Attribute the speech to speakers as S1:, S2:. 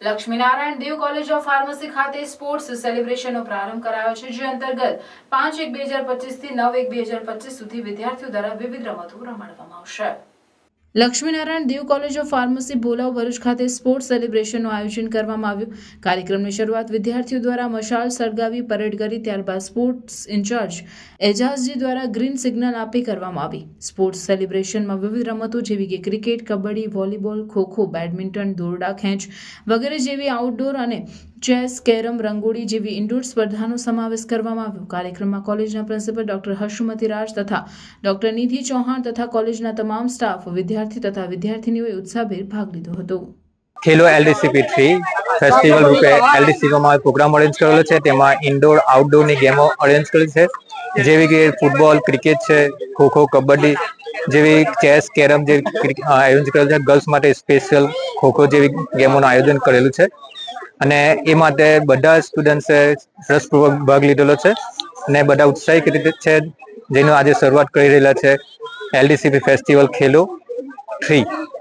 S1: Laxminarayan Dev college of pharmacy ખાતે sports સેલિબ્રેશનનો પ્રારંભ કરાયો છે, જે અંતર્ગત 5-1-2025 થી 9-1-2025 સુધી વિદ્યાર્થીઓ દ્વારા વિવિધ રમતો રમાડવામાં આવશે। Laxminarayan Dev college of pharmacy બોલાવ ભરૂચ ખાતે સ્પોર્ટ્સ સેલિબ્રેશનનું આયોજન કરવામાં આવ્યું। કાર્યક્રમની શરૂઆત વિદ્યાર્થીઓ દ્વારા મશાલ સળગાવી પરેડ કરી, ત્યારબાદ સ્પોર્ટ્સ ઇન્ચાર્જ એજાઝજી દ્વારા ગ્રીન સિગ્નલ આપી કરવામાં આવી। સ્પોર્ટ્સ સેલિબ્રેશનમાં વિવિધ રમતો જેવી કે cricket, kabaddi, volleyball, kho kho, badminton, દોરડા ખેંચ વગેરે જેવી આઉટડોર અને ચેસ, કેરમ, રંગોળી જેવી ઇન્ડોર સ્પર્ધાનો સમાવેશ કરવામાં આવ્યો। કાર્યક્રમમાં કોલેજના પ્રિન્સિપલ ડોક્ટર હર્ષમતી રાજ તથા ડોક્ટર નિધિ ચૌહાણ તથા કોલેજના તમામ સ્ટાફ, વિદ્યાર્થી તથા વિદ્યાર્થીનીઓએ ઉત્સાહભેર ભાગ લીધો હતો।
S2: ખેલો LDCP 3 ફેસ્ટિવલ રૂપે LDCPમાં પ્રોગ્રામ અરેન્જ કરેલો છે। તેમાં ઇન્ડોર આઉટડોરની ગેમો અરેન્જ કરેલી છે, જેવી કે ફૂટબોલ, ક્રિકેટ છે, ખોખો, કબડ્ડી જેવી, ચેસ, કેરમ જેવી આયોજન કરેલું છે। ગર્લ્સ માટે સ્પેશિયલ ખોખો જેવી ગેમોનું આયોજન કરેલું છે અને એ માટે બધા સ્ટુડન્ટ્સે રસપૂર્વક ભાગ લીધેલો છે અને બધા ઉત્સાહિત રીતે છે, જેનો આજે શરૂઆત કરી રહેલા છે LDCP ફેસ્ટિવલ ખેલો 3।